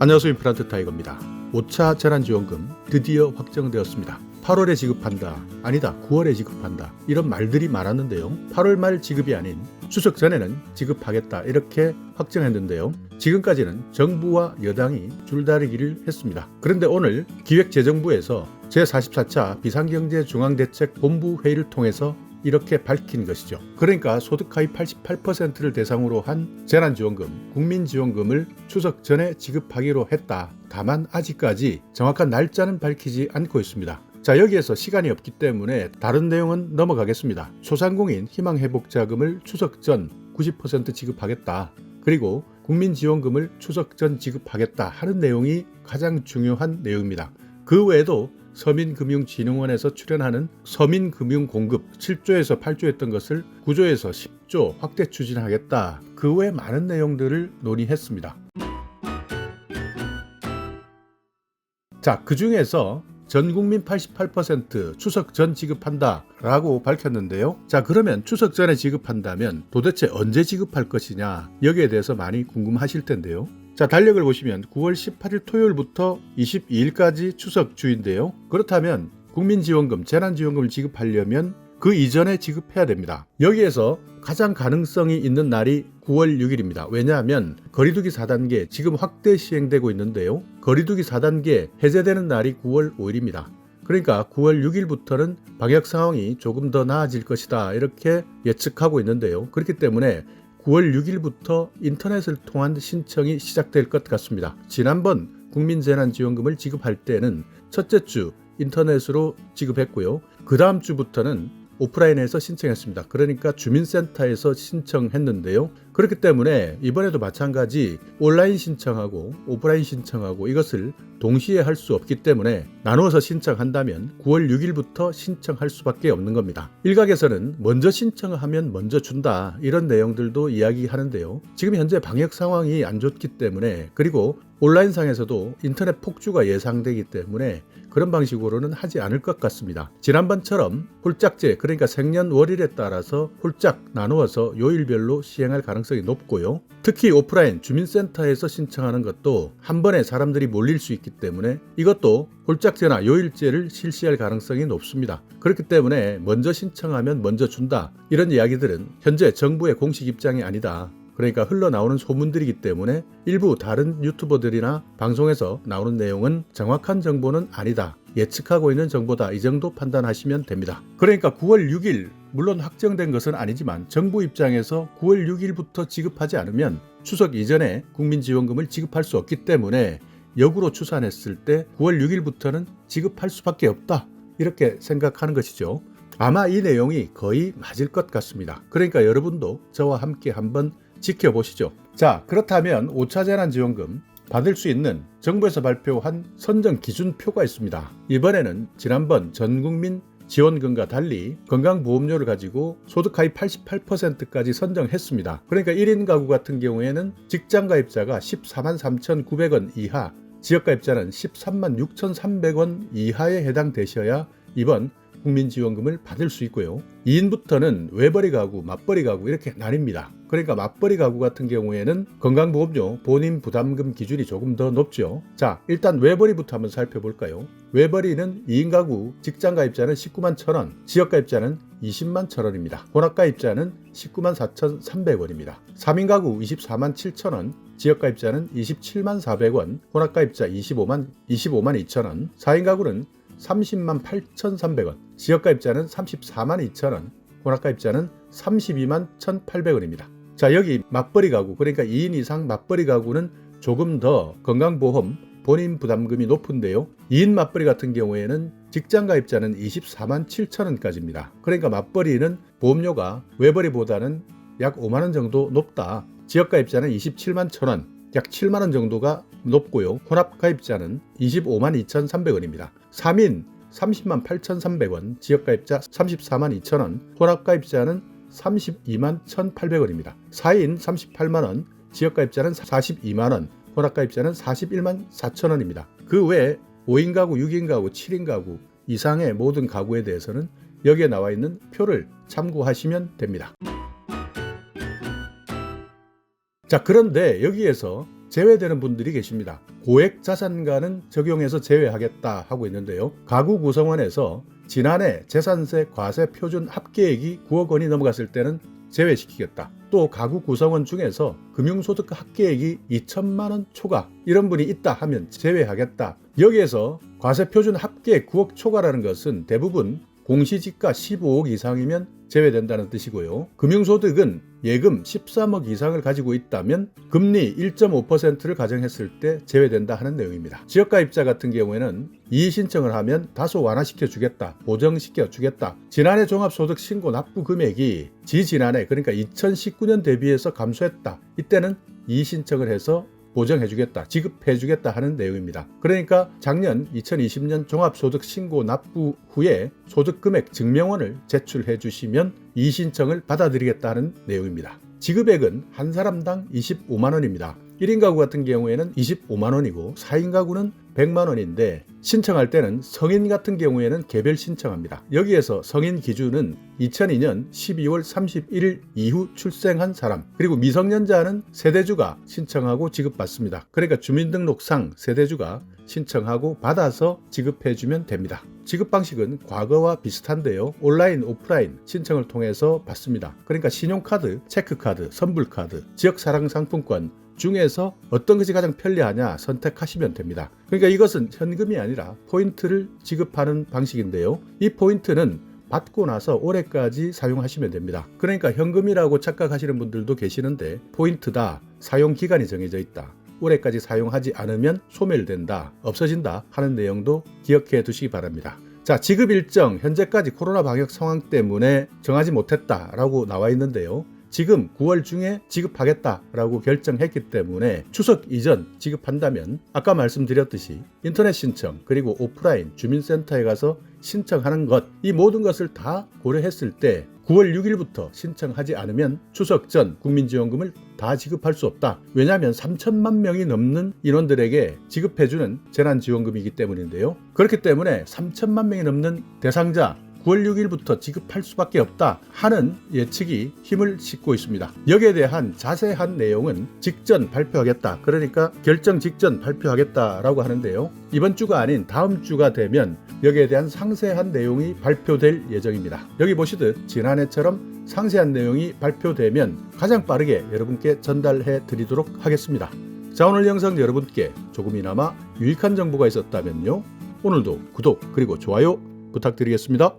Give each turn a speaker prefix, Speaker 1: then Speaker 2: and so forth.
Speaker 1: 안녕하세요. 임플란트 타이거입니다. 5차 재난지원금 드디어 확정되었습니다. 8월에 지급한다, 아니다 9월에 지급한다, 이런 말들이 많았는데요. 8월 말 지급이 아닌 추석 전에는 지급하겠다 이렇게 확정했는데요. 지금까지는 정부와 여당이 줄다리기를 했습니다. 그런데 오늘 기획재정부에서 제44차 비상경제중앙대책본부 회의를 통해서 이렇게 밝힌 것이죠. 그러니까 소득 하위 88%를 대상으로 한 재난지원금, 국민지원금을 추석 전에 지급하기로 했다. 다만 아직까지 정확한 날짜는 밝히지 않고 있습니다. 자, 여기에서 시간이 없기 때문에 다른 내용은 넘어가겠습니다. 소상공인 희망회복자금을 추석 전 90% 지급하겠다. 그리고 국민지원금을 추석 전 지급하겠다 하는 내용이 가장 중요한 내용입니다. 그 외에도 서민금융진흥원에서 출연하는 서민금융공급 7조에서 8조였던 것을 9조에서 10조 확대 추진하겠다. 그 외 많은 내용들을 논의했습니다. 자, 그 중에서 전국민 88% 추석 전 지급한다 라고 밝혔는데요. 자, 그러면 추석 전에 지급한다면 도대체 언제 지급할 것이냐, 여기에 대해서 많이 궁금하실 텐데요. 자, 달력을 보시면 9월 18일 토요일부터 22일까지 추석 주인데요. 그렇다면 국민지원금, 재난지원금을 지급하려면 그 이전에 지급해야 됩니다. 여기에서 가장 가능성이 있는 날이 9월 6일입니다. 왜냐하면 거리두기 4단계 지금 확대 시행되고 있는데요. 거리두기 4단계 해제되는 날이 9월 5일입니다. 그러니까 9월 6일부터는 방역 상황이 조금 더 나아질 것이다 이렇게 예측하고 있는데요. 그렇기 때문에 9월 6일부터 인터넷을 통한 신청이 시작될 것 같습니다. 지난번 국민재난지원금을 지급할 때는 첫째 주 인터넷으로 지급했고요. 그 다음 주부터는 오프라인에서 신청했습니다. 그러니까 주민센터에서 신청했는데요. 그렇기 때문에 이번에도 마찬가지 온라인 신청하고 오프라인 신청하고 이것을 동시에 할 수 없기 때문에 나누어서 신청한다면 9월 6일부터 신청할 수밖에 없는 겁니다. 일각에서는 먼저 신청하면 먼저 준다 이런 내용들도 이야기하는데요. 지금 현재 방역 상황이 안 좋기 때문에, 그리고 온라인상에서도 인터넷 폭주가 예상되기 때문에 그런 방식으로는 하지 않을 것 같습니다. 지난번처럼 홀짝제, 그러니까 생년월일에 따라서 홀짝 나누어서 요일별로 시행할 가능성이 높고요. 특히 오프라인 주민센터에서 신청하는 것도 한 번에 사람들이 몰릴 수 있기 때문에 이것도 홀짝제나 요일제를 실시할 가능성이 높습니다. 그렇기 때문에 먼저 신청하면 먼저 준다 이런 이야기들은 현재 정부의 공식 입장이 아니다. 그러니까 흘러나오는 소문들이기 때문에 일부 다른 유튜버들이나 방송에서 나오는 내용은 정확한 정보는 아니다. 예측하고 있는 정보다, 이 정도 판단하시면 됩니다. 그러니까 9월 6일, 물론 확정된 것은 아니지만 정부 입장에서 9월 6일부터 지급하지 않으면 추석 이전에 국민지원금을 지급할 수 없기 때문에 역으로 추산했을 때 9월 6일부터는 지급할 수밖에 없다 이렇게 생각하는 것이죠. 아마 이 내용이 거의 맞을 것 같습니다. 그러니까 여러분도 저와 함께 한번 지켜보시죠. 자, 그렇다면 5차 재난지원금 받을 수 있는 정부에서 발표한 선정 기준표가 있습니다. 이번에는 지난번 전국민 지원금과 달리 건강보험료를 가지고 소득 하위 88%까지 선정했습니다. 그러니까 1인 가구 같은 경우에는 직장가입자가 14만 3,900원 이하, 지역가입자는 13만 6,300원 이하에 해당되셔야 이번 국민지원금을 받을 수 있고요. 2인부터는 외벌이 가구, 맞벌이 가구 이렇게 나뉩니다. 그러니까 맞벌이 가구 같은 경우에는 건강보험료 본인 부담금 기준이 조금 더 높죠. 자, 일단 외벌이부터 한번 살펴볼까요? 외벌이는 2인 가구, 직장가입자는 19만 1,000원, 지역가입자는 20만 1,000원입니다. 혼합가입자는 19만 4,300원입니다. 3인 가구 24만 7,000원, 지역가입자는 27만 400원, 혼합가입자 25만 2,000원, 4인 가구는 30만 8,300원, 지역가입자는 34만 2,000원, 혼합가입자는 32만 1,800원입니다. 자, 여기 맞벌이 가구, 그러니까 2인 이상 맞벌이 가구는 조금 더 건강보험 본인 부담금이 높은데요. 2인 맞벌이 같은 경우에는 직장가입자는 24만 7,000원까지입니다. 그러니까 맞벌이는 보험료가 외벌이보다는 약 5만 원 정도 높다. 지역가입자는 27만 1,000원, 약 7만 원 정도가 높고요. 혼합가입자는 25만 2,300원입니다. 3인 30만 8,300원, 지역가입자 34만 2,000원, 혼합가입자는 32만 1,800원입니다. 4인 38만원, 지역가입자는 42만원, 혼합가입자는 41만 4천원입니다. 그 외에 5인 가구, 6인 가구, 7인 가구 이상의 모든 가구에 대해서는 여기에 나와 있는 표를 참고하시면 됩니다. 자, 그런데 여기에서 제외되는 분들이 계십니다. 고액 자산가는 적용해서 제외하겠다 하고 있는데요. 가구 구성원에서 지난해 재산세 과세 표준 합계액이 9억 원이 넘어갔을 때는 제외시키겠다. 또 가구 구성원 중에서 금융소득 합계액이 2천만 원 초과 이런 분이 있다 하면 제외하겠다. 여기에서 과세 표준 합계액 9억 초과라는 것은 대부분 공시지가 15억 이상이면 제외된다는 뜻이고요. 금융소득은 예금 13억 이상을 가지고 있다면 금리 1.5%를 가정했을 때 제외된다 하는 내용입니다. 지역가입자 같은 경우에는 이의 신청을 하면 다소 완화시켜 주겠다, 보정시켜 주겠다. 지난해 종합소득 신고 납부 금액이 지지난해 그러니까 2019년 대비해서 감소했다. 이때는 이의 신청을 해서 보정해주겠다, 지급해주겠다 하는 내용입니다. 그러니까 작년 2020년 종합소득 신고 납부 후에 소득금액 증명원을 제출해 주시면 이의신청을 받아들이겠다는 내용입니다. 지급액은 한 사람당 25만 원입니다. 1인 가구 같은 경우에는 25만 원이고 4인 가구는 100만 원인데 신청할 때는 성인 같은 경우에는 개별 신청합니다. 여기에서 성인 기준은 2002년 12월 31일 이후 출생한 사람 그리고 미성년자는 세대주가 신청하고 지급받습니다. 그러니까 주민등록상 세대주가 신청하고 받아서 지급해주면 됩니다. 지급 방식은 과거와 비슷한데요. 온라인, 오프라인 신청을 통해서 받습니다. 그러니까 신용카드, 체크카드, 선불카드, 지역사랑상품권 중에서 어떤 것이 가장 편리하냐 선택하시면 됩니다. 그러니까 이것은 현금이 아니라 포인트를 지급하는 방식인데요. 이 포인트는 받고 나서 올해까지 사용하시면 됩니다. 그러니까 현금이라고 착각하시는 분들도 계시는데 포인트다, 사용기간이 정해져 있다, 올해까지 사용하지 않으면 소멸된다, 없어진다 하는 내용도 기억해 두시기 바랍니다. 자, 지급 일정 현재까지 코로나 방역 상황 때문에 정하지 못했다라고 나와 있는데요. 지금 9월 중에 지급하겠다라고 결정했기 때문에 추석 이전 지급한다면 아까 말씀드렸듯이 인터넷 신청 그리고 오프라인 주민센터에 가서 신청하는 것, 이 모든 것을 다 고려했을 때 9월 6일부터 신청하지 않으면 추석 전 국민지원금을 다 지급할 수 없다. 왜냐하면 3천만 명이 넘는 인원들에게 지급해주는 재난지원금이기 때문인데요. 그렇기 때문에 3천만 명이 넘는 대상자 9월 6일부터 지급할 수밖에 없다 하는 예측이 힘을 싣고 있습니다. 여기에 대한 자세한 내용은 직전 발표하겠다. 그러니까 결정 직전 발표하겠다라고 하는데요. 이번 주가 아닌 다음 주가 되면 여기에 대한 상세한 내용이 발표될 예정입니다. 여기 보시듯 지난해처럼 상세한 내용이 발표되면 가장 빠르게 여러분께 전달해 드리도록 하겠습니다. 자, 오늘 영상 여러분께 조금이나마 유익한 정보가 있었다면요. 오늘도 구독 그리고 좋아요 부탁드리겠습니다.